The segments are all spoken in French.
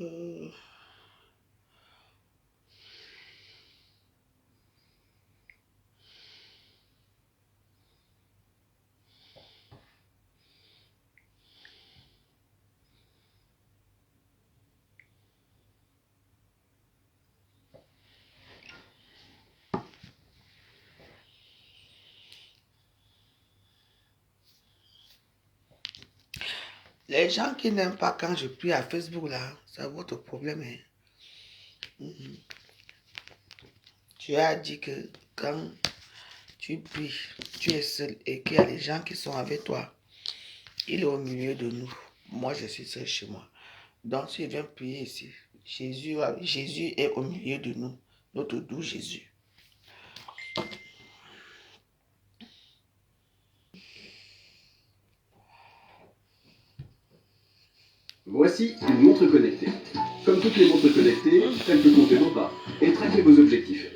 Euh, Les gens qui n'aiment pas quand je prie à Facebook, là, c'est votre problème. Hein. Mhm. Tu as dit que quand tu pries, tu es seul et qu'il y a des gens qui sont avec toi. Il est au milieu de nous. Moi, je suis seul chez moi. Donc, si je viens prier ici, Jésus est au milieu de nous. Notre doux Jésus. Voici une montre connectée. Comme toutes les montres connectées, elle peut compter vos pas et traquer vos objectifs.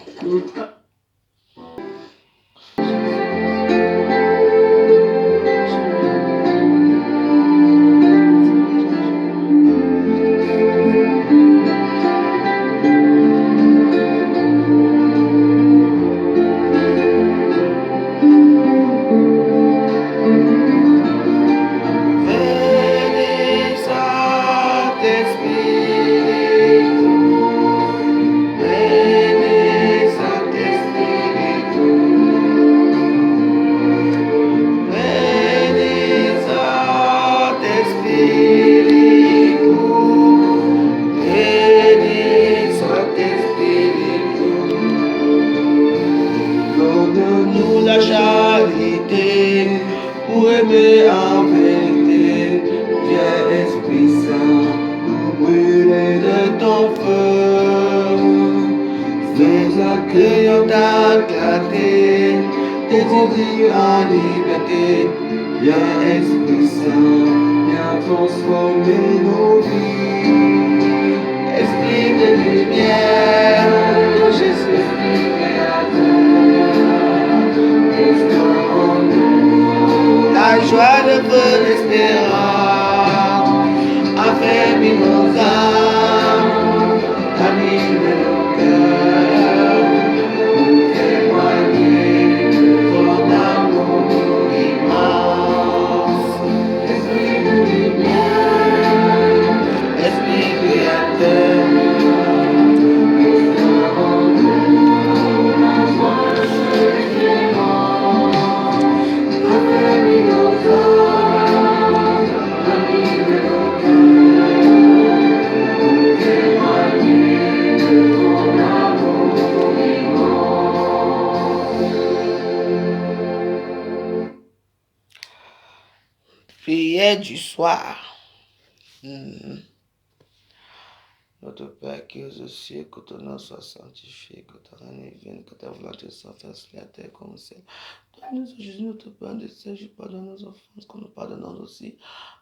Venez, Saint-Esprit. Venez, Saint-Esprit. Venez, Saint-Esprit. Venez, Saint-Esprit. Donne-nous la charité pour aimer en vérité. Viens, Esprit Saint, nous brûler de ton feu. Nous accueillons ta clarté, tes désirs en liberté. Viens, Esprit Saint, viens transformer nos vies. Esprit de lumière, Jésus la joie de feu l'espérance, affermis nos âmes, anime nos cœurs, pour témoigner de ton amour immense. Esprit de lumière, Esprit créateur, prière du soir. Notre Père qui es aux cieux, que ton nom soit sanctifié, que ta règne vienne, que ta volonté soit faite sur la terre comme au ciel. Donne-nous aujourd'hui notre pain de salut, pardonne nos offenses, que nous pardonnons aussi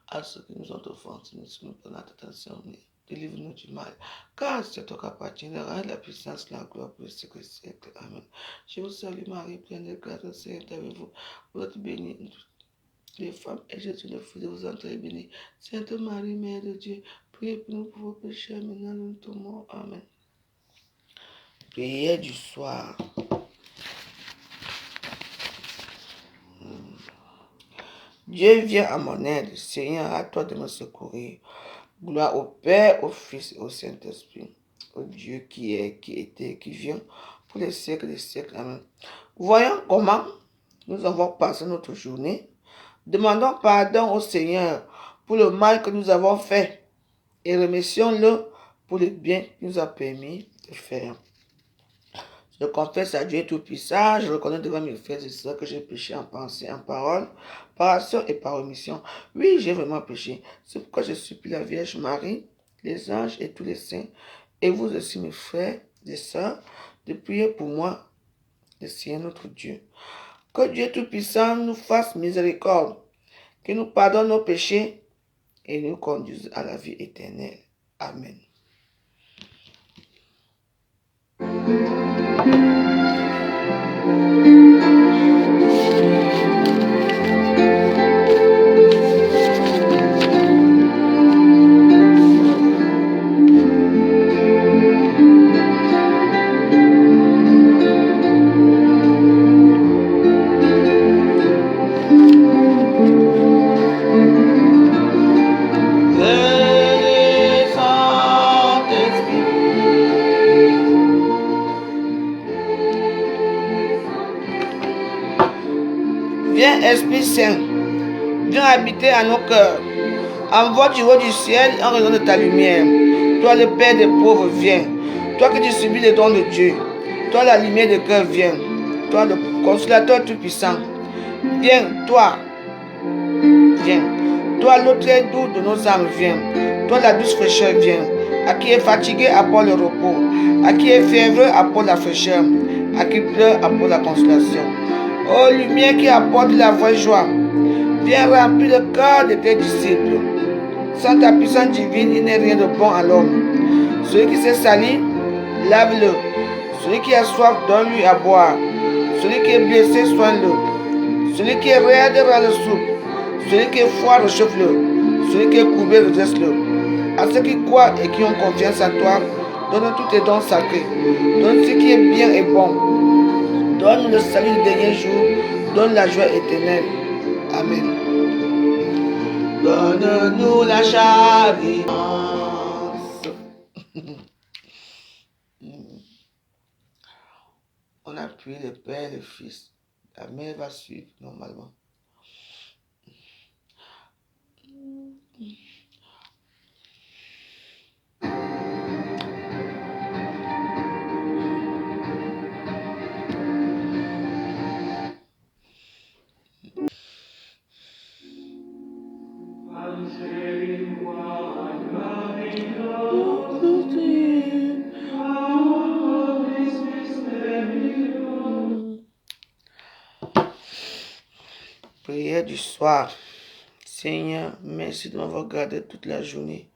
à ceux qui nous ont offensés. Ne nous pas dans la tentation, mais délivre-nous du mal. Car c'est toi qui appartient le règne, la puissance, la gloire pour les siècles des siècles. Amen. Je vous salue Marie, pleine de grâce, le Seigneur est avec vous. Vous êtes bénie les femmes, et Jésus, le fruit de vos entrailles, béni. Sainte Marie, Mère de Dieu, priez pour nous pour vos péchés, maintenant nous nous mort. Amen. Prière du soir. Dieu vient à mon aide, Seigneur, à toi de me secourir. Gloire au Père, au Fils et au Saint-Esprit, au Dieu qui est, qui était, qui vient, pour les siècles des siècles. Amen. Voyons comment nous avons passé notre journée. Demandons pardon au Seigneur pour le mal que nous avons fait et remercions-le pour le bien qu'il nous a permis de faire. Je confesse à Dieu Tout-Puissant, je reconnais devant mes frères et sœurs que j'ai péché en pensée, en parole, par action et par omission. Oui, j'ai vraiment péché. C'est pourquoi je supplie la Vierge Marie, les anges et tous les saints, et vous aussi mes frères et sœurs, de prier pour moi, le Seigneur notre Dieu. Que Dieu Tout-Puissant nous fasse miséricorde, qu'il nous pardonne nos péchés et nous conduise à la vie éternelle. Amen. Viens, Esprit Saint, viens habiter à nos cœurs. Envoie du haut du ciel un rayon de ta lumière. Toi, le Père des pauvres, viens. Toi qui distribues les dons de Dieu. Toi, la lumière de cœur, viens. Toi, le consolateur tout-puissant. Viens, toi. Viens. Toi, l'eau très douce de nos âmes, viens. Toi, la douce fraîcheur, viens. À qui est fatigué, apporte le repos. À qui est fiévreux, apporte la fraîcheur. À qui pleure, apporte la consolation. Ô lumière qui apporte la vraie joie, viens remplir le cœur de tes disciples. Sans ta puissance divine, il n'est rien de bon à l'homme. Celui qui s'est sali, lave-le. Celui qui a soif, donne-lui à boire. Celui qui est blessé, soigne-le. Celui qui est raide, rend-le souple. Celui qui est froid, réchauffe-le. Celui qui est courbé, redresse-le. À ceux qui croient et qui ont confiance en toi, donne tous tes dons sacrés. Donne ce qui est bien et bon. Donne le salut du dernier jour. Donne la joie éternelle. Amen. Donne-nous la charité. On a prié le Père, le Fils. La mère va suivre normalement. Prière du soir. Seigneur, merci de m'avoir gardé toute la journée.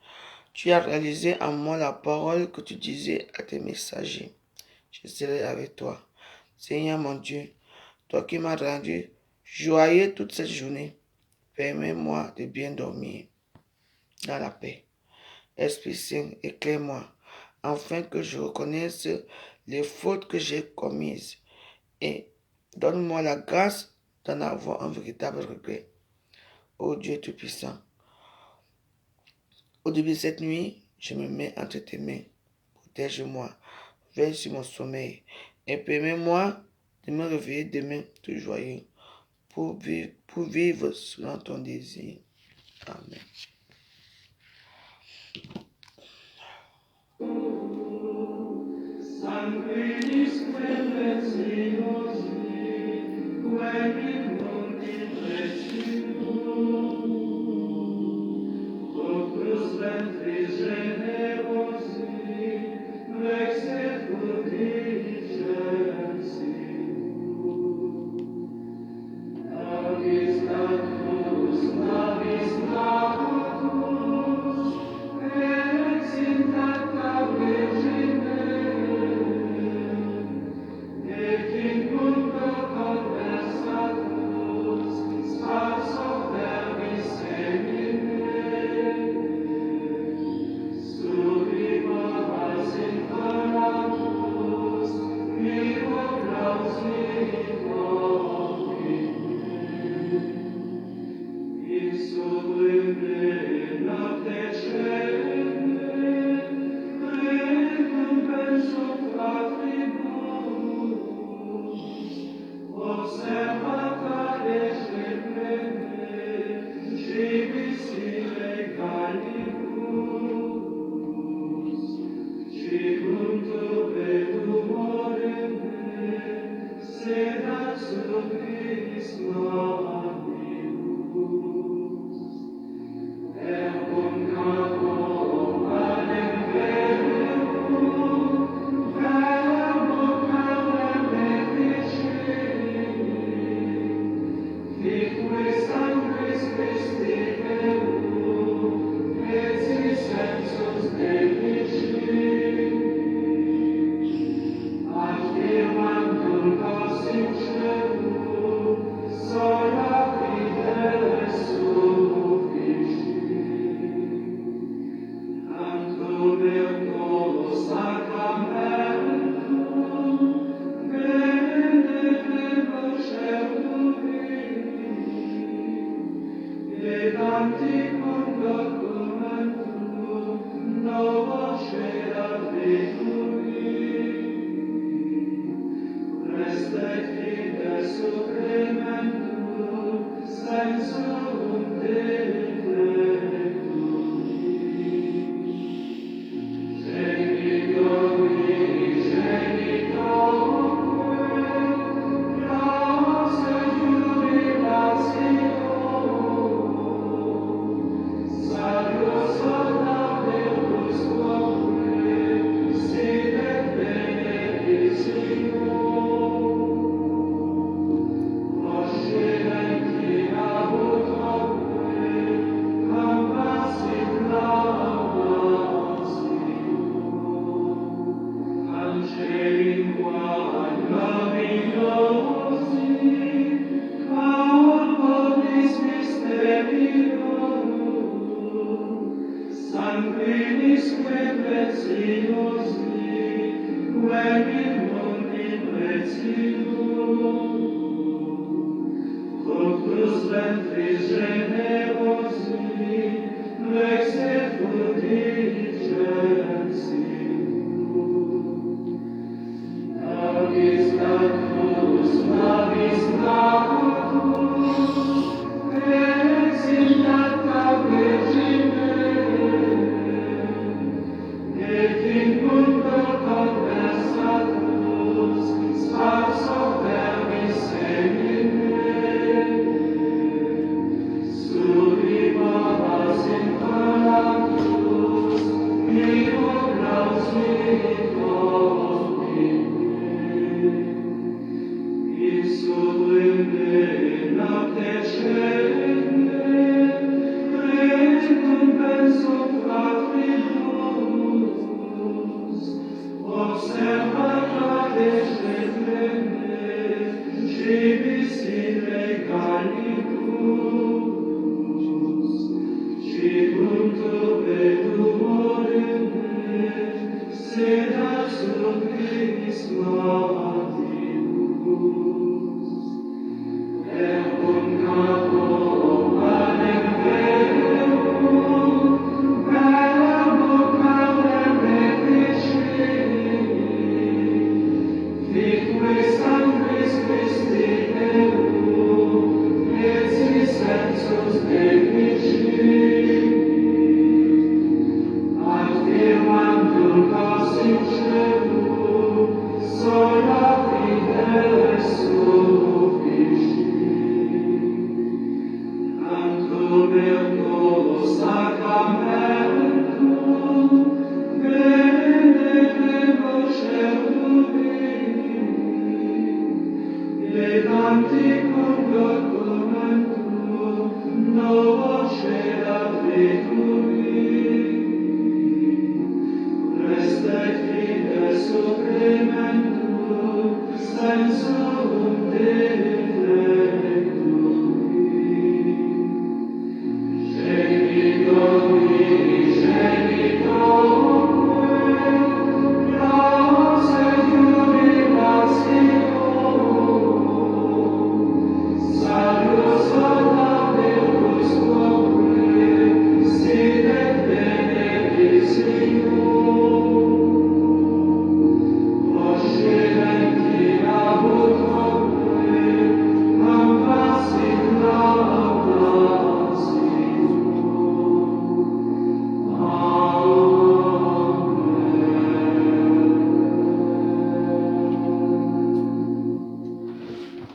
Tu as réalisé en moi la parole que tu disais à tes messagers. Je serai avec toi. Seigneur mon Dieu, toi qui m'as rendu joyeux toute cette journée, permets-moi de bien dormir dans la paix. Esprit Saint, éclaire-moi, afin que je reconnaisse les fautes que j'ai commises et donne-moi la grâce d'en avoir un véritable regret. Ô Dieu Tout-Puissant, au début de cette nuit, je me mets entre tes mains. Protège-moi, veille sur mon sommeil et permets-moi de me réveiller demain tout joyeux pour vivre selon ton désir. Amen.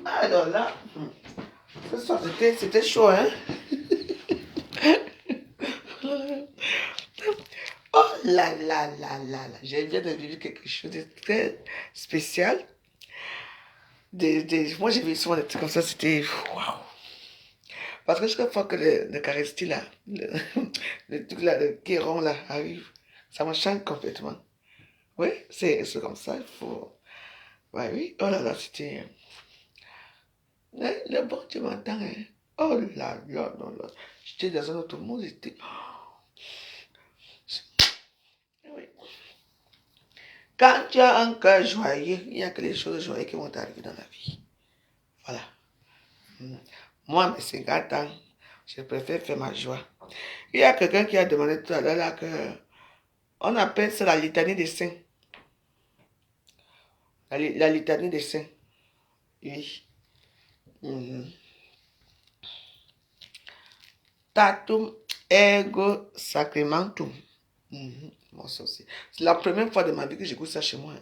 Alors là, ce soir, c'était chaud, hein? Oh là là là là là, je viens de vivre quelque chose de très spécial. Moi, j'ai vu souvent des trucs comme ça, c'était waouh. Parce que chaque fois que le Eucharistie là, le truc là, le guéron là arrive, ça me change complètement. Oui, c'est comme ça, il faut. Ouais, oui, oh là là, c'était. Le bon Dieu m'entend, hein. Oh là là là là. J'étais dans un autre monde, j'étais. Oui. Quand tu as un cœur joyeux, il n'y a que les choses joyeuses qui vont t'arriver dans la vie. Voilà. Moi, mes 50 ans, je préfère faire ma joie. Il y a quelqu'un qui a demandé tout à l'heure là que on appelle ça la litanie des saints. La litanie des saints. Oui. Mhm. Tatum ego sacramentum. Moi, ça aussi. C'est la première fois de ma vie que j'écoute ça chez moi.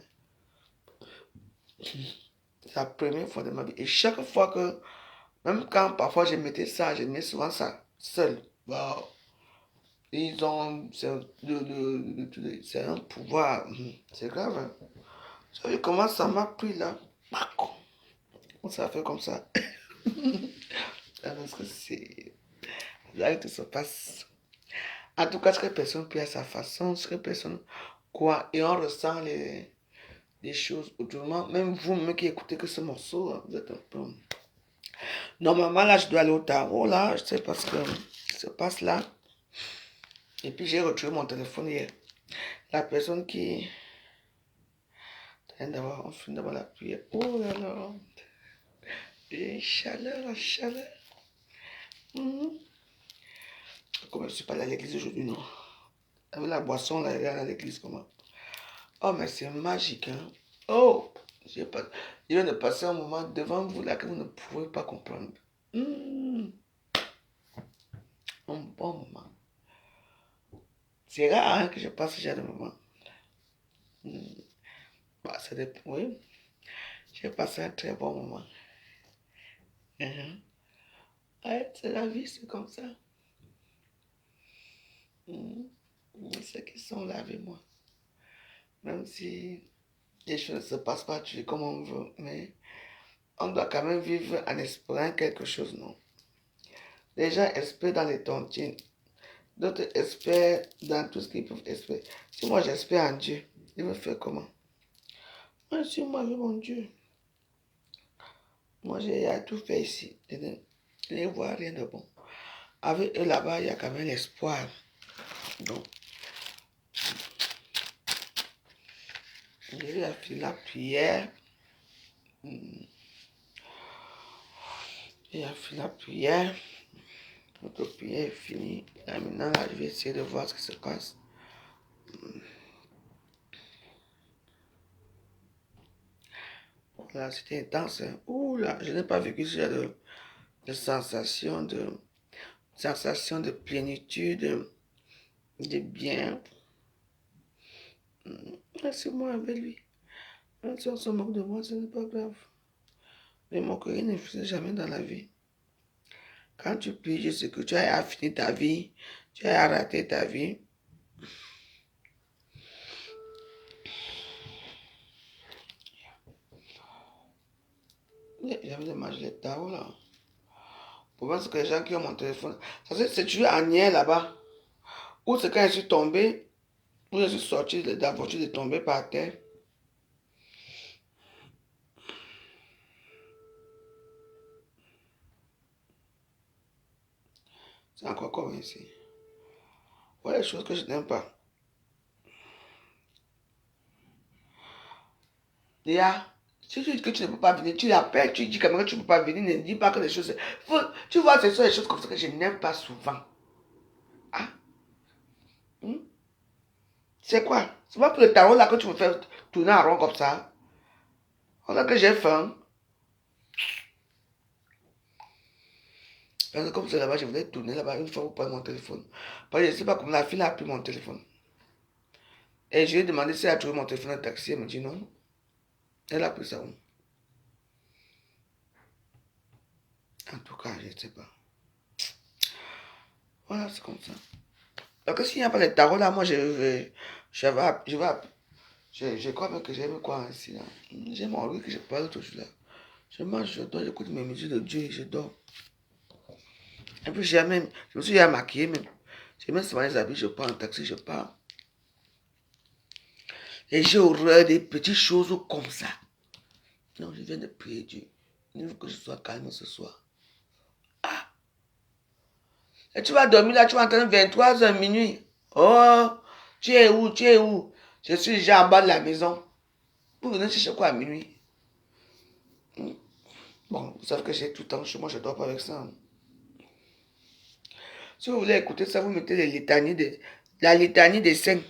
C'est la première fois de ma vie. Et chaque fois que, même quand parfois je mettais ça, je mets souvent ça seul. Wow. Ils ont, c'est un pouvoir. C'est grave. Hein. Vous savez comment ça m'a pris là? Ça fait comme ça. Parce que c'est. Là, tout se passe. En tout cas, chaque personne prie à sa façon, chaque personne quoi. Et on ressent les choses autrement. Même vous-même qui écoutez que ce morceau, vous êtes un peu. Normalement, là, je dois aller au tarot, là. Je sais pas ce que se passe là. Et puis, j'ai retrouvé mon téléphone hier. la personne qui... On finit d'abord la prière. Oh là là. Et chaleur, la chaleur. Comme je ne suis pas allé à l'église aujourd'hui, non. Avec la boisson, là, il est à l'église, comment? Oh, mais c'est magique, hein. Oh, je viens de passer un moment devant vous, là, que vous ne pouvez pas comprendre. Un bon moment. C'est rare, hein, que je passe ce genre de moment. Bah, ça dépend, oui. J'ai passé un très bon moment. Ouais, c'est la vie, c'est comme ça. Ceux qui sont là avec moi. Même si les choses ne se passent pas toujours comme on veut, mais on doit quand même vivre en espérant quelque chose, non? Les gens espèrent dans les tontines. D'autres espèrent dans tout ce qu'ils peuvent espérer. Si moi j'espère en Dieu, il me fait comment? Moi, je suis moi avec mon Dieu. Moi, j'ai tout fait ici. Je ne vois rien de bon. Avec eux là-bas, il y a quand même l'espoir. Donc, je vais finir la prière. Et a fini la prière. Notre prière est finie. Là, maintenant, là, je vais essayer de voir ce qui se passe. Là, c'était intense. Hein. Ouh là, je n'ai pas vécu ce genre de sensation de plénitude, de bien. C'est moi avec lui. Même si on se moque de moi, ce n'est pas grave. Les moqueries ne finissent jamais dans la vie. Quand tu pries, je sais que tu as fini ta vie, tu as raté ta vie. J'avais de manger les tarots là. Pour voir ce que les gens qui ont mon téléphone. Ça c'est toujours en nier là-bas. Ou c'est quand je suis tombé, ou je suis sorti de la voiture de tomber par terre. C'est encore comme ici. Voilà les choses que je n'aime pas. Déjà, si tu dis que tu ne peux pas venir, tu l'appelles, tu dis quand même que tu ne peux pas venir, ne dis pas que les choses... Tu vois, ce sont les choses comme ça que je n'aime pas souvent. Ah, c'est quoi? C'est pas pour le tarot là que tu me fais tourner en rond comme ça. On a que j'ai faim. Parce que comme c'est là-bas, je voulais tourner là-bas une fois pour prendre mon téléphone. Parce que je ne sais pas comment la fille a pris mon téléphone. Et je lui ai demandé si elle a trouvé mon téléphone dans le taxi. Elle me dit non. Elle a pris ça où? En tout cas, je ne sais pas. Voilà, c'est comme ça. Donc s'il n'y a pas de tarot là, moi je crois même que j'aime quoi ici là. J'aime envie que je parle tout là. Je mange, je dors, j'écoute mes musiques de Dieu et je dors. Et puis je me suis déjà maquillé même. J'ai même souvent les habits, je prends un taxi, je pars. Et j'ai horreur des petites choses comme ça. Non, je viens de prier Dieu. Il faut que je sois calme ce soir. Ah! Et tu vas dormir là, tu vas entendre 23h minuit. Oh! Tu es où? Tu es où? Je suis déjà en bas de la maison. Vous venez chercher quoi à minuit? Bon, vous savez que j'ai tout le temps chez moi, je ne dors pas avec ça. Si vous voulez écouter ça, vous mettez la litanie des saints.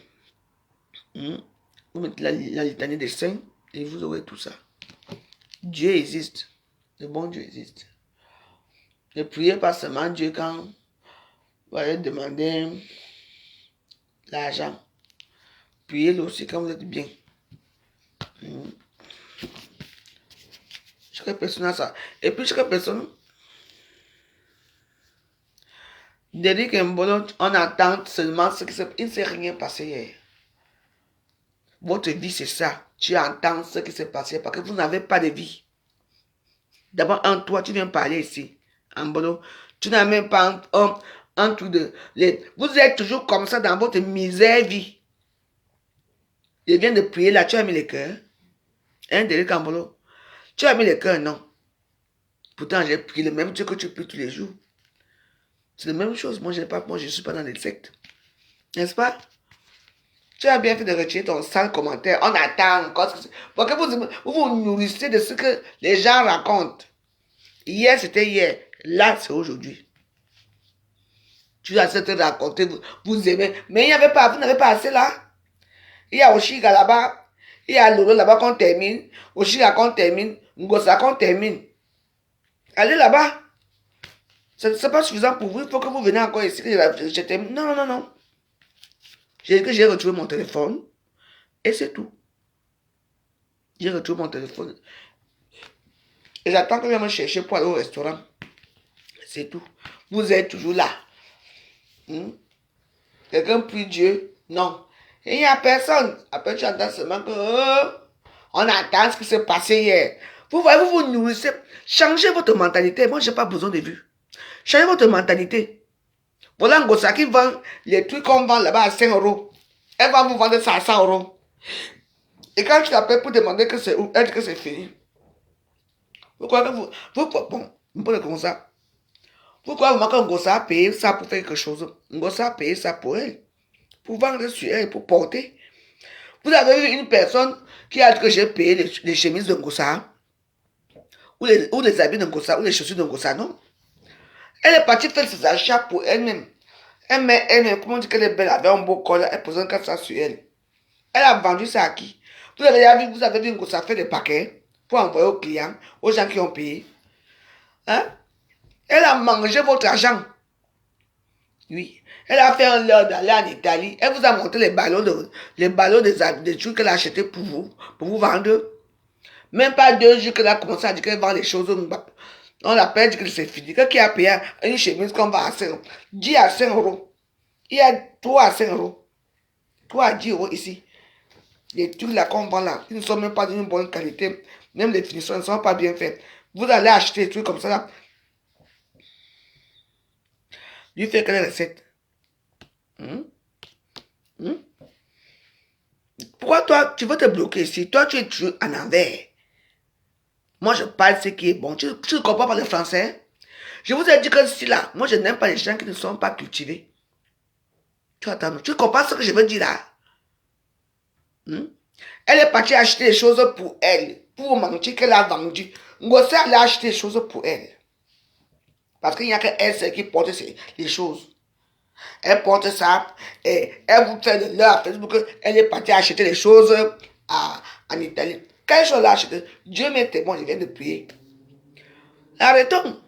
Vous mettez la litanie des saints et vous aurez tout ça. Dieu existe. Le bon Dieu existe. Ne priez pas seulement Dieu quand vous allez demander l'argent. Priez-le aussi quand vous êtes bien. Chaque personne a ça. Et puis chaque personne, Derrick Mbolo, on attend seulement ce qui se passe. Il ne s'est rien passé hier. Votre vie, c'est ça. Tu entends ce qui s'est passé parce que vous n'avez pas de vie. D'abord, toi, tu viens parler ici, Mbolo. Tu n'as même pas un truc de... Vous êtes toujours comme ça dans votre misère vie. Je viens de prier là, tu as mis le cœur. Hein, Derrick Mbolo? Tu as mis le cœur, non? Pourtant, j'ai prié le même Dieu que tu pries tous les jours. C'est la même chose. Moi, je ne suis pas dans les sectes. N'est-ce pas? Tu as bien fait de retirer ton sale commentaire. On attend encore. Parce que vous nourrissez de ce que les gens racontent. Hier, c'était hier. Là, c'est aujourd'hui. Tu as cette raconter, vous aimez. Mais il n'y avait pas, vous n'avez pas assez là. Il y a Oshiga là-bas. Il y a Lolo là-bas qu'on termine. Oshiga qu'on termine. Ngosa qu'on termine. Allez là-bas. Ce n'est pas suffisant pour vous. Il faut que vous venez encore ici. Je termine. Non, non, non, non. J'ai retrouvé mon téléphone. Et c'est tout. J'ai retrouvé mon téléphone. Et j'attends que vienne me chercher pour aller au restaurant. C'est tout. Vous êtes toujours là. Quelqu'un prie Dieu? Non. Il n'y a personne. Après, tu entends seulement que on attend ce qui s'est passé hier. Vous voyez, vous vous nourrissez. Changez votre mentalité. Moi, je n'ai pas besoin de vue. Changez votre mentalité. Voilà Ngosa qui vend les trucs qu'on vend là-bas à 5 euros. Elle va vous vendre ça à 100 euros. Et quand tu l'appelles pour demander que c'est où, elle dit que c'est fini. Vous croyez que bon, vous prenez comme ça. Pourquoi vous manquez Ngosa a payé ça pour faire quelque chose? Ngosa a payé ça pour elle. Pour vendre sur elle, pour porter. Vous avez vu une personne qui a dit que j'ai payé les chemises de Ngosa, ou les habits de Ngosa, ou les chaussures de Ngosa, non. Elle est partie faire ses achats pour elle-même. Elle-même, comment dire qu'elle est belle, avec un beau col, elle pose un ça sur elle. Elle a vendu ça à qui? Vous avez vu Ngosa faire des paquets pour envoyer aux clients, aux gens qui ont payé. Hein? Elle a mangé votre argent. Oui. Elle a fait un leurre d'aller en Italie. Elle vous a montré les ballons des trucs qu'elle a achetés pour vous vendre. Même pas 2 jours qu'elle a commencé à dire qu'elle vend les choses. On l'appelle, dit que c'est fini. Qui a payé une chemise qu'on vend à 5 euros? 10 à 5 euros. Il y a 3 à 5 euros. 3 à 10 euros ici. Les trucs là qu'on vend là, ils ne sont même pas d'une bonne qualité. Même les finitions ne sont pas bien faites. Vous allez acheter des trucs comme ça là. Lui fait quelle recette? Pourquoi toi, tu veux te bloquer ici? Toi, tu es toujours en envers. Moi, je parle ce qui est bon. Tu ne comprends pas le français? Je vous ai dit que si là, moi, je n'aime pas les gens qui ne sont pas cultivés. Tu attends, tu comprends ce que je veux dire là? Elle est partie acheter des choses pour elle, pour manger qu'elle a vendu. Ngosa, elle a acheté des choses pour elle. Parce qu'il n'y a qu'elle qui porte les choses. Elle porte ça et elle vous fait de l'heure à Facebook. Elle est partie acheter les choses en Italie. Quelle chose elle a acheté? Dieu m'est témoin, je viens de prier. Arrêtons.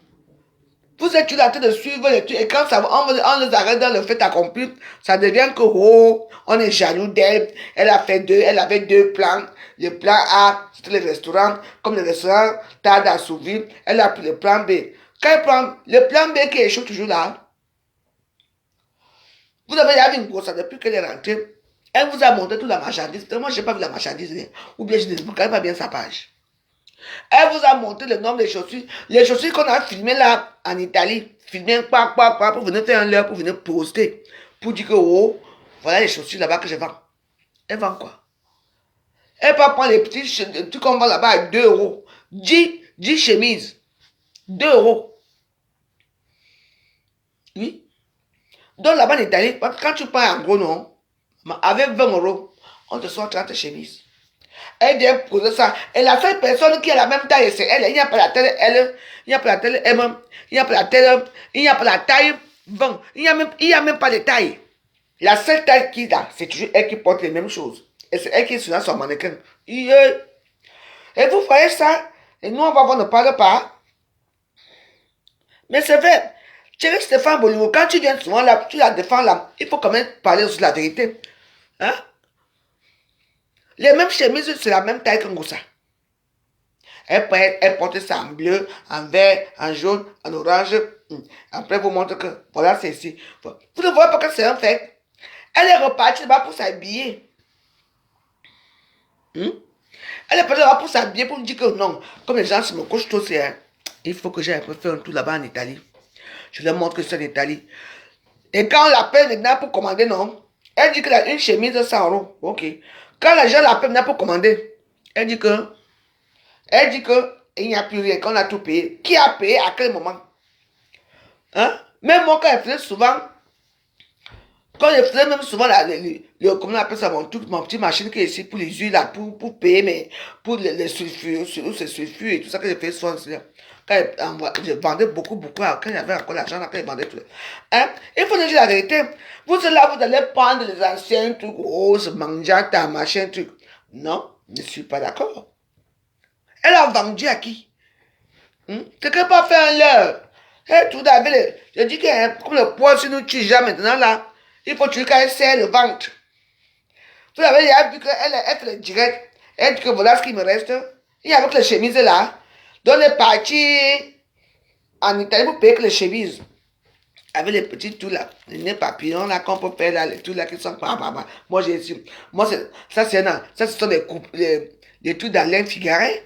Vous êtes toujours en train de suivre les trucs et quand ça, on les arrête dans le fait accompli, ça devient que on est jaloux d'elle. Elle avait 2 plans. Le plan A, c'était le restaurant. Comme le restaurant tarde à s'ouvrir, elle a pris le plan B. Quand elle prend le plan B qui échoue toujours là, vous avez déjà vu une grosse depuis qu'elle est rentrée. Elle vous a montré toute la marchandise. Moi, je n'ai pas vu la marchandise. Ou bien je ne connais pas bien sa page. Elle vous a montré le nombre de chaussures. Les chaussures qu'on a filmées là en Italie. Filmées pour venir faire un leurre, pour venir poster. Pour dire que, voilà les chaussures là-bas que je vends. Elle vend quoi? Elle va prendre les petits trucs qu'on vend là-bas à 2 euros. 10 chemises. 2 euros. Oui. Donc là-bas en Italie, quand tu prends en gros, non, avec 20 euros, on te sort 30 chemises. Elle vient poser ça. Et la seule personne qui a la même taille, c'est elle. Il n'y a pas la taille L, il n'y a pas la taille M, il n'y a pas la taille M, il n'y a pas la taille 20. Il n'y a même pas de taille. La seule taille qu'il a, c'est toujours elle qui porte les mêmes choses. Et c'est elle qui est sur son mannequin. Et vous voyez ça? Et nous, on va voir, ne parle pas. Mais c'est vrai. Thierry Stéphane Bolimo, quand tu viens souvent là, tu la défends là, il faut quand même parler sur la vérité. Hein? Les mêmes chemises, c'est la même taille que Ngosa. Elle porte ça en bleu, en vert, en jaune, en orange. Après, vous montre que voilà, c'est ici. Vous ne voyez pas que c'est un fait. Elle est repartie là-bas pour s'habiller. Elle est partie là-bas pour s'habiller, pour me dire que non, comme les gens se me couchent tous, il faut que j'aille faire un tour là-bas en Italie. Je leur montre que c'est en Italie. Et quand on l'appelle maintenant pour commander, non, elle dit qu'elle a une chemise de 100 euros. Ok. Quand les gens l'appellent maintenant pour commander, elle dit que il n'y a plus rien, qu'on a tout payé. Qui a payé à quel moment? Hein? Même moi, quand elle faisait souvent, Quand je faisais même souvent comment on appelle ça, mon petit machine qui est ici pour les huiles là, pour payer, mais pour les sulfures, ces sulfures et tout ça que je faisais souvent. Quand je vendais beaucoup, quand j'avais encore l'argent, là, quand je vendais tout. Hein? Il faut dire la vérité. Vous êtes là, vous allez prendre les anciens trucs, oh, ce manjata, machin, truc. Non, je ne suis pas d'accord. Elle a vendu à qui? Quelqu'un peut faire un leurre. Et tout d'abord, je dis que hein, comme le poids si nous tue jamais maintenant là, il faut tuer quand elle serre le ventre. Vous avez déjà vu qu'elle fait le direct. Elle dit que voilà ce qui me reste. Il y a avec les chemises là. Donc les parties en Italie, vous payez que les chemises. Avec les petits tout là, les nœuds papillons là qu'on peut faire là, les tout là qui sont Moi j'ai su. Moi ça c'est non, ça ce sont les trucs d'Alain Figaret.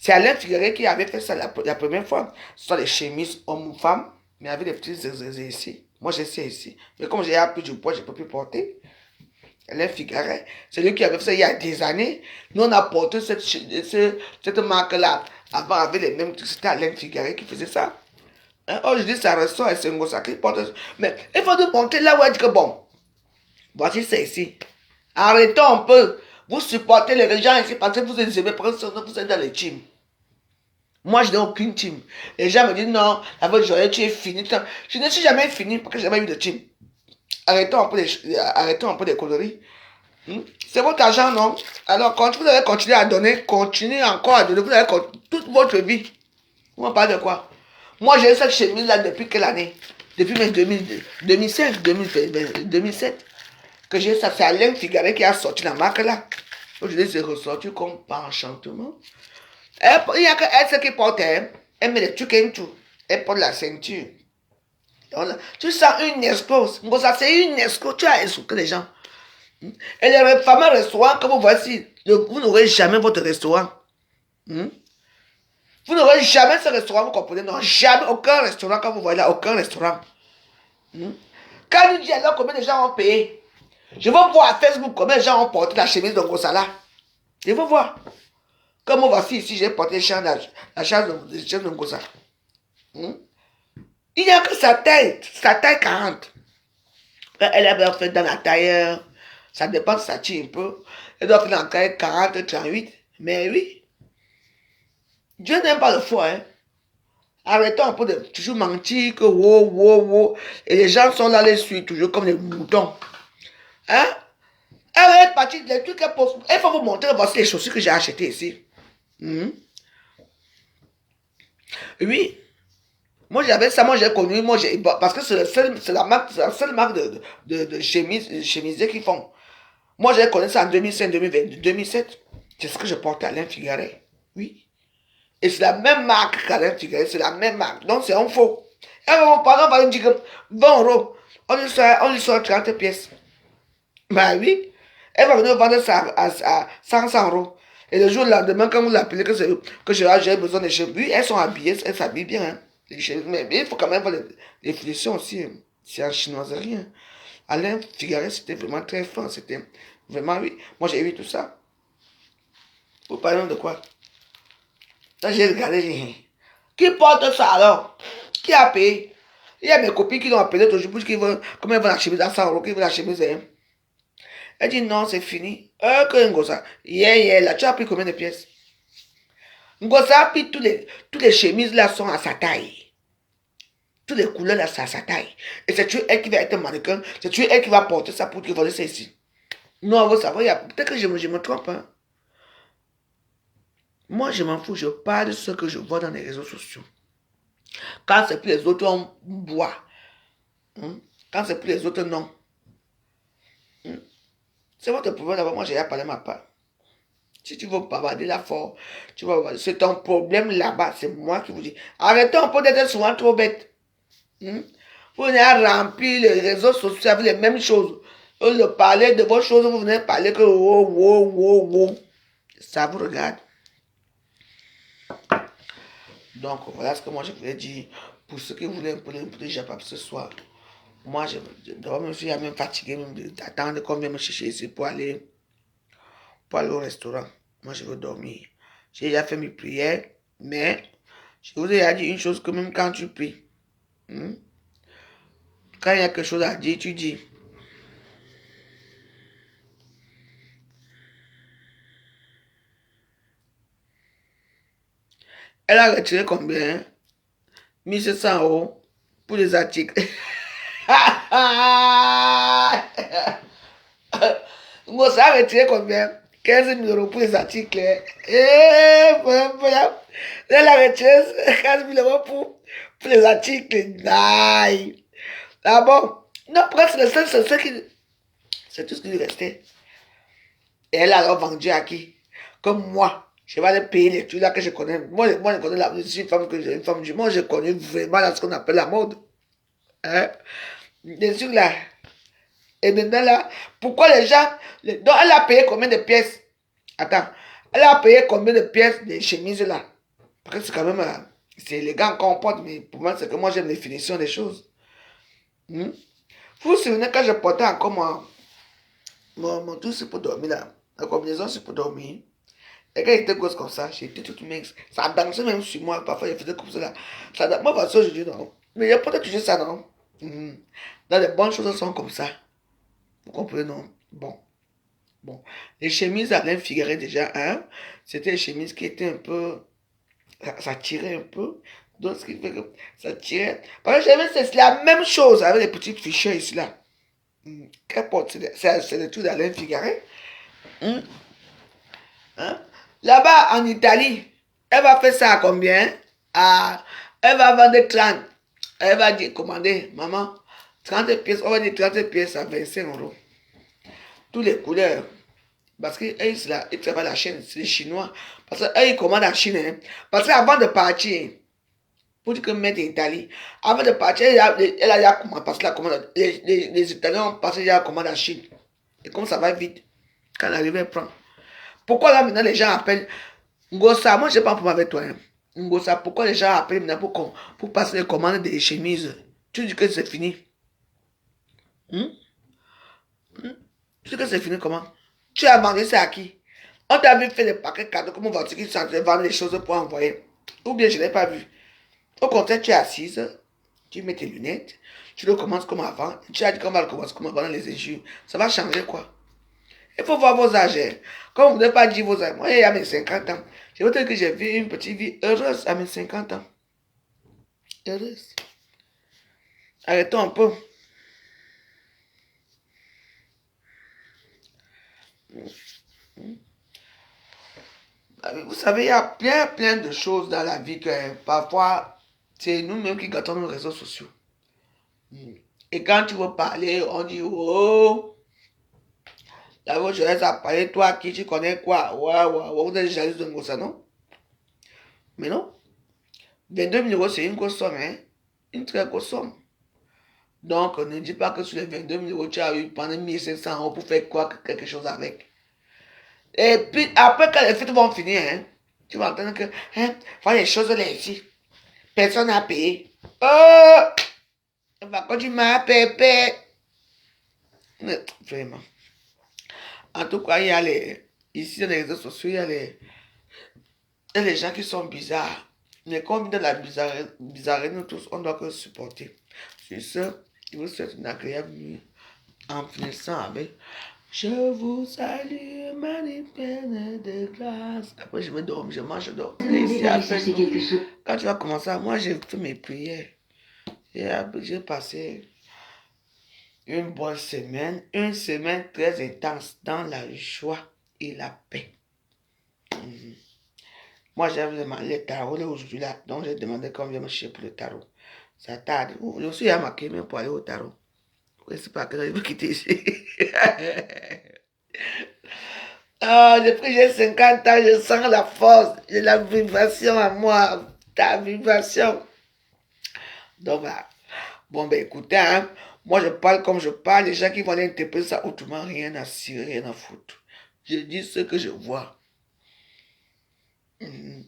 C'est Alain Figaret qui avait fait ça la première fois. Ce sont les chemises hommes ou femmes, mais avec des petits ici. Moi j'ai essayé ici. Mais comme j'ai plus du poids, je ne peux plus porter. Alain Figaret, c'est lui qui avait fait ça il y a des années. Nous on a porté cette marque-là. Avant avec les mêmes trucs, c'était Alain Figaret qui faisait ça. Oh, je dis ça ressort et c'est un gros sacré porte. Mais il faut nous monter là où elle dit que bon, voici c'est ici. Arrêtons un peu. Vous supportez les gens ici parce que vous êtes aimés, parce que vous êtes dans les teams. Moi, je n'ai aucune team. Les gens me disent non, la votre journée, tu es fini. Je ne suis jamais fini parce que je n'ai jamais eu de team. Arrêtons un peu des conneries. C'est votre argent, non? Alors, quand vous allez continuer à donner, continuez encore à donner, vous allez toute votre vie. Vous m'en parlez de quoi? Moi, j'ai eu cette chemise-là depuis quelle année? Depuis mes 2005, 2007. Que j'ai ça. C'est Alain Figaret qui a sorti la marque là. Aujourd'hui, c'est ressorti comme par enchantement. Il n'y a que elle, ce qui porte, elle met les trucs et tout. Elle porte la ceinture. Tu sens une escroc. Ça, c'est une escroc. Tu as escroqué les gens. Et les fameux restaurants que vous voici, vous n'aurez jamais votre restaurant. Vous n'aurez jamais ce restaurant, vous comprenez? Non, jamais, aucun restaurant, quand vous voyez là, aucun restaurant. Quand nous dit alors combien de gens ont payé, je veux voir à Facebook combien de gens ont porté la chemise de Gossala. Je veux voir. Comme voici ici, j'ai porté la chemise de Gossala. Il n'y a que sa taille 40. Elle a fait dans la taille, ça dépend de sa taille un peu. Elle doit faire dans la taille 40, 38. Mais oui, Dieu n'aime pas le faux, hein. Arrêtons un peu de toujours mentir que wow. Et les gens sont là, les suivent toujours comme des moutons. Hein? Elle est partie, les trucs qu'elle pose. Il faut vous montrer, voici les chaussures que j'ai achetées ici. Oui. Moi j'avais ça, moi j'ai connu, parce que c'est la seule marque de chemisiers qu'ils font. Moi j'ai connu ça en 2005, 2007. C'est ce que je portais à Alain Figaret. Oui. Et c'est la même marque qu'Alain Figaret, c'est la même marque. Donc c'est un faux. Et mon parent va me dire que 20 euros, on lui sort 30 pièces. Bah oui. Elle va venir vendre ça à 500 euros. Et le jour lendemain, quand vous l'appelez que j'ai besoin de cheveux, oui, elles sont habillées, elles s'habillent bien. Hein. Mais il faut quand même voir les finitions aussi. C'est en chinoiserie. Hein. Alain Figaret, c'était vraiment très fin. C'était vraiment, oui. Moi, j'ai vu tout ça. Vous parlez de quoi? Là, j'ai regardé. Qui porte ça alors? Qui a payé? Il y a mes copines qui l'ont appelé toujours pour qu'ils veulent, comment ils veulent la chemise à 100 euros, qu'ils veulent la chemise. Hein. Elle dit non, c'est fini. Que Ngosa. Là, tu as pris combien de pièces? Ngosa a pris toutes les chemises là sont à sa taille. Toutes les couleurs là sont à sa taille. Et c'est elle qui va être mannequin. C'est elle qui va porter ça pour te voler ça ici. Non, vous savez, peut-être que je me trompe. Hein. Moi, je m'en fous. Je parle de ce que je vois dans les réseaux sociaux. Quand c'est plus les autres, on boit. Quand c'est plus les autres, non. C'est votre problème d'abord. Moi, j'ai à parler ma part. Si tu veux bavarder là fort, tu vas c'est ton problème là-bas. C'est moi qui vous dis. Arrêtons un peu d'être souvent trop bête. Vous venez à remplir les réseaux sociaux avec les mêmes choses. Au lieu de parler de vos choses, vous venez parler que wow. Ça vous regarde. Donc, voilà ce que moi je voulais dire. Pour ceux qui voulaient un peu de Japap ce soir. Moi, je me suis même fatigué d'attendre qu'on vienne me chercher ici pour aller au restaurant. Moi, je veux dormir. J'ai déjà fait mes prières, mais je vous ai déjà dit une chose que même quand tu pries, quand il y a quelque chose à dire, tu dis. Elle a retiré combien? 1700 € pour les articles. Bon, ça a retiré combien? 15 000 € pour les articles. Et voilà. Elle a retiré 15 000 € pour les articles. Aïe. Ah bon? Non, presque c'est tout ce qui lui restait. Et elle a alors vendu à qui? Comme moi. Je vais aller payer les trucs là que je connais. Moi je connais je suis une femme du monde, je connais vraiment là, ce qu'on appelle la mode. Hein? Des trucs là. Et maintenant là, pourquoi les gens. Donc elle a payé combien de pièces? Attends. Elle a payé combien de pièces des chemises là? Parce que c'est quand même. C'est élégant qu'on porte, mais pour moi, c'est que moi j'aime les finitions des choses. Hmm? Vous vous souvenez quand je portais encore mon tout c'est pour dormir là. La combinaison c'est pour dormir. Et quand il était grosse comme ça, j'étais toute mince. Ça dansait même sur moi. Parfois, il faisait comme ça là. Moi, parce que je dis non. Mais il n'y a pas de toujours ça, non. Mhm. Dans les bonnes choses sont comme ça. Vous comprenez, non? Bon. Bon. Les chemises Alain Figueret, déjà, hein, c'était les chemises qui étaient un peu. Ça tirait un peu. Donc, ce qui fait que ça tirait. Parce que c'est la même chose avec les petites ficheurs ici, là. Qu'importe, c'est le truc d'Alain Figueret. Hum. Hein? Là-bas, en Italie, elle va faire ça à combien? À, elle va vendre 30. Elle va dire, commander, maman, 30 pièces, on va dire 30 pièces à 25 €. Toutes les couleurs. Parce qu'ils ils travaillent la Chine, c'est les Chinois. Parce qu'eux, ils commandent en Chine. Hein. Parce qu'avant de partir, pour dire que mettre Italie, avant de partir, elle a déjà commandé, parce que la commande, les Italiens ont passé déjà la commande en Chine. Et comme ça va vite, quand elle arrive, elle prend. Pourquoi là maintenant les gens appellent Ngosa? Moi je n'ai pas un problème avec toi. Hein. Ngosa, pourquoi les gens appellent maintenant pour passer les commandes des chemises? Tu dis que c'est fini. Hmm? Hmm? Tu dis que c'est fini comment? Tu as demandé ça à qui? On t'a vu faire des paquets cadeaux, comment vas-tu qu'ils sont vendre les choses pour envoyer? Ou bien je ne l'ai pas vu. Au contraire, tu es assise, tu mets tes lunettes, tu le commences comme avant, tu as dit qu'on va le commencer comme avant dans les injures. Ça va changer quoi? Il faut voir vos âges. Hein. Comme vous n'avez pas dit vos âges, moi, il y a mes 50 ans. Je veux dire que j'ai vu une petite vie heureuse à mes 50 ans. Heureuse. Arrêtons un peu. Vous savez, il y a plein de choses dans la vie que parfois, c'est nous-mêmes qui gâtons nos réseaux sociaux. Et quand tu veux parler, on dit, oh, d'abord, je laisse à parler, toi qui tu connais quoi? Ouais, vous êtes jaloux de ça, non? Mais non. 22 000 € c'est une grosse somme, hein? Une très grosse somme. Donc, ne dis pas que sur les 22 000 € tu as eu pendant 1500 € pour faire quoi, quelque chose avec. Et puis, après, quand les fêtes vont finir, hein, tu vas entendre que, hein, voilà les choses là ici. Personne n'a payé. Oh! Bah, quand tu m'as payé. Vraiment. En tout cas, il y a ici dans les réseaux sociaux, il y a les gens qui sont bizarres. Mais comme dans la bizarrerie, nous tous, on doit que supporter. Sur ce, je vous souhaite une agréable nuit en finissant avec je vous salue, Marie-Pleine de grâce. Après, je me dors, je mange, je dors. Quand tu vas commencer, moi, j'ai fait mes prières. J'ai passé une bonne semaine, une semaine très intense dans la joie et la paix. Moi, j'avais demandé le tarot aujourd'hui là, donc j'ai demandé qu'on vienne me chercher pour le tarot. Ça tarde. Je suis à ma même pour aller au tarot. Je ne sais pas que je vais quitter ici. Oh, depuis que j'ai 50 ans, je sens la force, j'ai la vibration à moi, ta vibration. Donc voilà. Bon, ben écoutez, hein, moi je parle comme je parle, les gens qui vont interpréter ça autrement, rien à cirer, rien à foutre. Je dis ce que je vois. Mhm.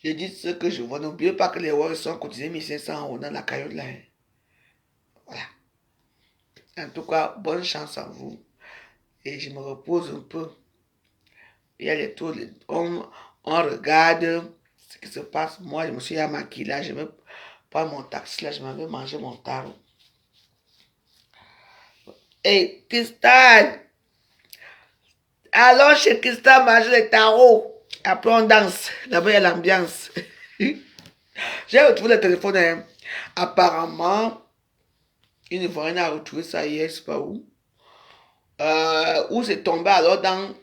Je dis ce que je vois. N'oubliez pas que les rois sont cotisés 1500 € dans la caillou là. Hein. Voilà. En tout cas, bonne chance à vous. Et je me repose un peu. Il y a les tours, on regarde ce qui se passe. Moi, je me suis maquillée là, je me prends mon taxi là, je m'avais mangé mon tarot. Hey, Tristan, allons chez Tristan manger les tarots. Après, on danse. D'abord, il y a l'ambiance. J'ai retrouvé le téléphone. Hein. Apparemment, une Ivoirienne a retrouvé ça hier, je sais pas où. Où c'est tombé alors dans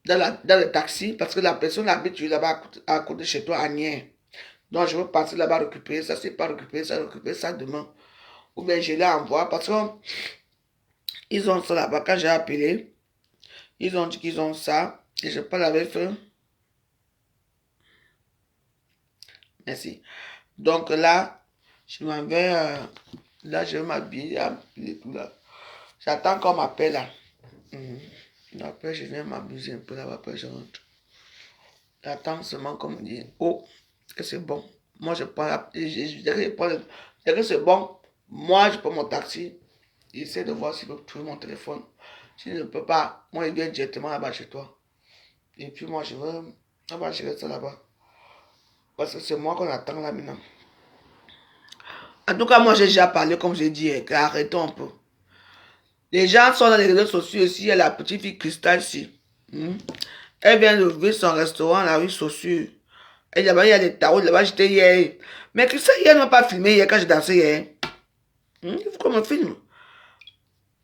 le taxi parce que la personne habite là-bas à côté de chez toi à Nier. Donc je veux partir là-bas récupérer ça, c'est pas récupérer ça demain. Ou bien je l'ai envoyé parce qu'ils ont ça là-bas. Quand j'ai appelé, ils ont dit qu'ils ont ça. Et je parle avec eux. Merci. Donc là, je m'en vais. Là, je vais m'habiller et tout là. J'attends qu'on m'appelle là. Après, je viens m'amuser un peu là-bas. Après, je rentre. J'attends seulement qu'on me dise, oh, que c'est bon. Moi, je prends la... Dès que c'est bon, moi, je prends mon taxi. J'essaie de voir s'il peut trouver mon téléphone. S'il ne peut pas, moi, il vient directement là-bas chez toi. Et puis, moi, je veux... On va gérer ça là-bas. Parce que c'est moi qu'on attend là maintenant. En tout cas, moi, j'ai déjà parlé, comme j'ai dit, arrêtons un peu. Les gens sont dans les réseaux sociaux aussi. Il y a la petite fille Cristal ici. Elle vient d'ouvrir son restaurant à la rue Saussure. Et là-bas, il y a des tarots. Là-bas, j'étais hier. Mais Cristal, hier, ne m'a pas filmé hier quand j'ai dansé hier. Il faut qu'on me filme.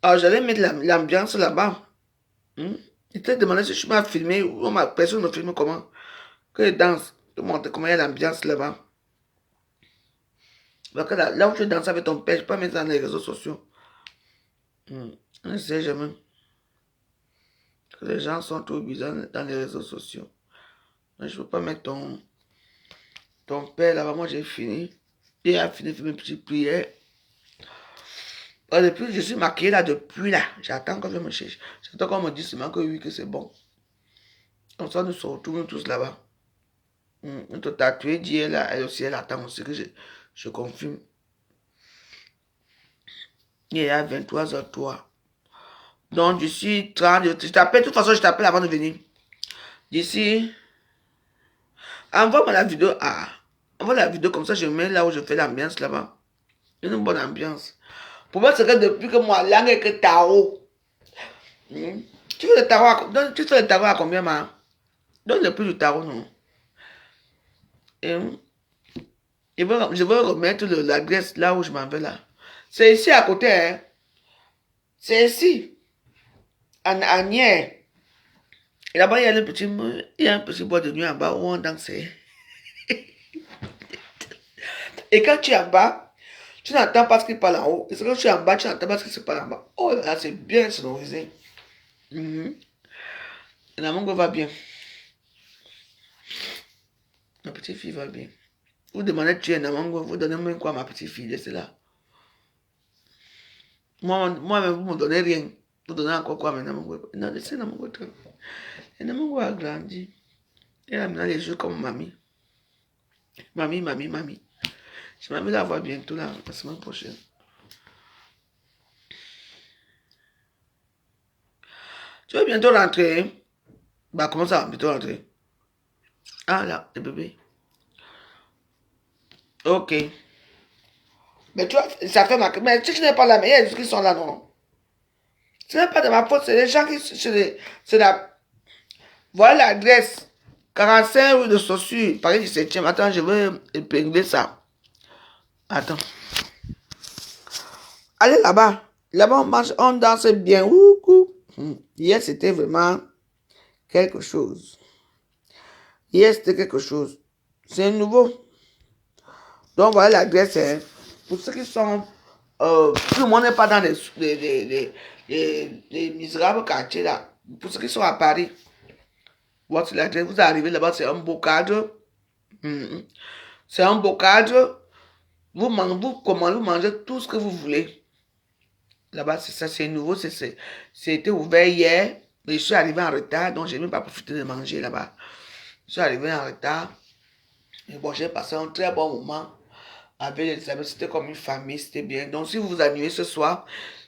Alors, j'allais mettre l'ambiance là-bas. Il t'a demandé si je m'as filmé ou personne ne me filme comment. Que je danse. Je te montre comment il y a l'ambiance là-bas. Parce que là où tu danses avec ton père, je peux pas mettre ça dans les réseaux sociaux. On ne sait jamais. Que les gens sont trop bizarres dans les réseaux sociaux. Mais je ne peux pas mettre ton père là-bas. Moi, j'ai fini. Il a fini de faire mes petites prières. Depuis, je suis maquillée là depuis là. J'attends qu'on vienne me chercher. J'attends qu'on me dise seulement que oui, que c'est bon. Comme ça, nous se retrouvons tous là-bas. Notre tatouée dit là, elle aussi, elle attend aussi que je confirme. Il est à 23h03. Donc, d'ici 30, je t'appelle, de toute façon, je t'appelle avant de venir. D'ici, envoie-moi la vidéo. Envoie la vidéo comme ça, je mets là où je fais l'ambiance là-bas. Une bonne ambiance. Pour moi, c'est que depuis que moi, langue est que tarot. Tu veux le tarot à combien, ma? Donne le prix du tarot, non? Je veux remettre l'adresse là où je m'en vais là. C'est ici à côté, hein? C'est ici. À Nier. Et là-bas, il y a un petit bois de nuit en bas où on dansait. Et quand tu es en bas, tu n'entends pas ce qui parle en haut. Et quand tu es en bas, tu n'entends pas ce qui se parle en bas. Oh là, c'est bien sonorisé. La mango va bien. Ma petite fille va bien. Vous demandez de tuer Namango, vous donnez-moi quoi à ma petite fille, c'est là. Moi-même, vous ne me donnez rien. Vous donnez encore quoi à Namango? Non, laissez Namango tranquille. Et Namango a grandi. Elle a maintenant les yeux comme mamie. Mamie. Je m'avais la voir bientôt là, la semaine prochaine. Tu veux bientôt rentrer? Bah, comment ça va bientôt rentrer? Ah là, le bébé. Ok. Mais tu vois, ça fait ma... Mais tu n'es pas là, mais il y a des gens qui sont là, non? Ce n'est pas de ma faute, c'est les gens qui... C'est la... Voilà l'adresse. 45 rue de Saussure, Paris 17e. Attends, je vais épingler ça. Attends. Allez là-bas. Là-bas, on marche, on danse bien. Hier, c'était vraiment quelque chose. Hier, c'était quelque chose. C'est nouveau. Donc, voilà l'adresse. Hein. Pour ceux qui sont... tout le monde n'est pas dans les misérables quartiers là. Pour ceux qui sont à Paris. Voici l'adresse. Vous arrivez là-bas, c'est un beau cadre. C'est un beau cadre. Vous mangez tout ce que vous voulez. Là-bas, c'est ça, c'est nouveau. C'était ouvert hier. Mais je suis arrivé en retard, donc je n'ai même pas profité de manger là-bas. Je suis arrivé en retard. Et bon, j'ai passé un très bon moment avec les amis. C'était comme une famille, c'était bien. Donc, si vous vous amusez ce soir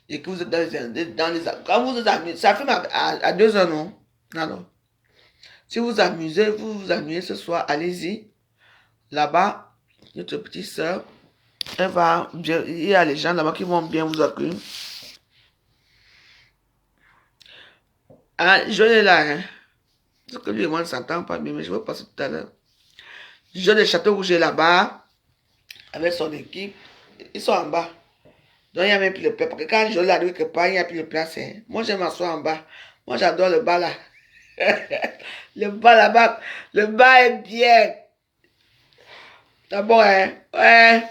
et que vous êtes dans les quand vous vous amusez, ça fait à 2 ans, non? Alors, si vous vous amusez ce soir, allez-y. Là-bas, notre petite soeur, elle va bien. Il y a les gens là-bas qui vont bien vous accueillir. Ah, je l'ai là, hein. Parce que lui et moi ne s'entend pas bien, mais je vais passer tout à l'heure. Jean de Château Rouge est là-bas, avec son équipe. Ils sont en bas. Donc, il n'y a même plus de place. Parce que quand je l'ai quelque part, il n'y a plus de place. Hein. Moi, je m'assois en bas. Moi, j'adore le bas là. Le bas là-bas. Le bas est bien. D'abord, hein. Ouais.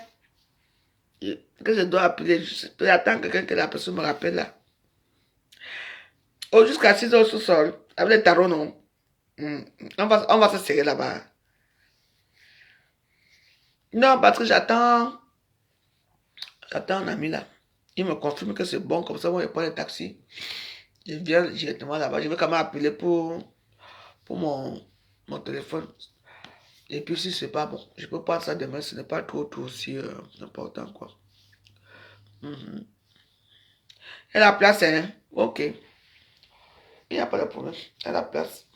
Que je dois appeler. J'attends quelqu'un que la personne me rappelle là. Oh, jusqu'à 6 heures sous-sol. Avec les tarots, non. On va se serrer là-bas. Non, parce que j'attends. J'attends un ami là. Il me confirme que c'est bon. Comme ça, moi, je prends le taxi. Je viens directement là-bas. Je vais quand même appeler pour mon téléphone. Et puis, si c'est pas bon, je peux prendre ça demain. Ce n'est pas trop aussi important, quoi. Et la place, hein? Ok. Il n'y a pas de problème. À la place.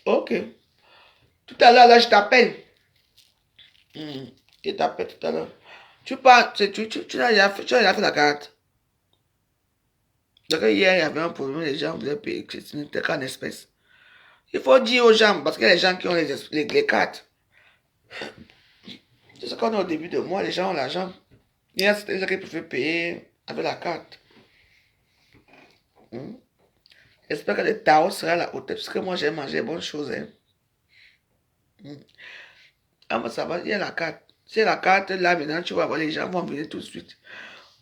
Ok. Tout à l'heure, là, je t'appelle. Je t'appelle tout à l'heure. Tu as déjà fait la carte. Donc, hier, il y avait un problème. Les gens voulaient payer. Ce n'était qu'en espèces. Il faut dire aux gens, parce que les gens qui ont les cartes, c'est ce qu'on a au début de mois, les gens ont l'argent. Il y a des gens qui peuvent payer avec la carte. J'espère que le Tao sera là au tête, parce que moi j'ai mangé bonnes choses. Hein. Ah, mais ça va, il y a la carte. C'est la carte là maintenant, tu vas voir, les gens vont venir tout de suite.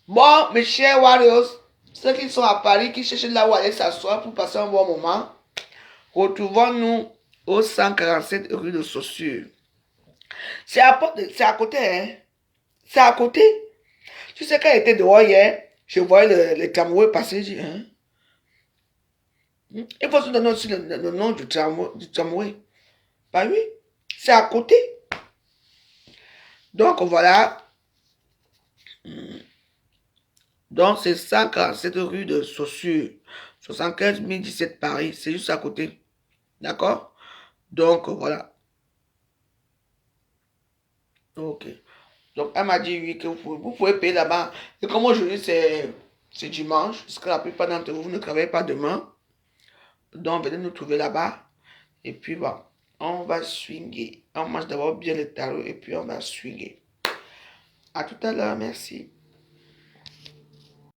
Bon, mes chers Warriors, ceux qui sont à Paris, qui cherchent là où aller s'asseoir pour passer un bon moment, retrouvons-nous au 147 rue de Saussure. C'est à côté, hein. C'est à côté. Tu sais, quand j'étais dehors hier, je voyais le tramway passer, je dis, hein. Il faut se donner aussi le nom du tramway. Bah oui, c'est à côté. Donc voilà. Donc c'est 147 rue de Saussure. 75 017 Paris. C'est juste à côté. D'accord? Donc voilà. Ok. Donc elle m'a dit oui que vous pouvez payer là-bas. Et comme aujourd'hui c'est dimanche, parce que la plupart d'entre vous ne travaillez pas demain. Donc venez nous trouver là-bas. Et puis bon, on va swinguer. On mange d'abord bien le tarot et puis on va swinguer. À tout à l'heure, merci.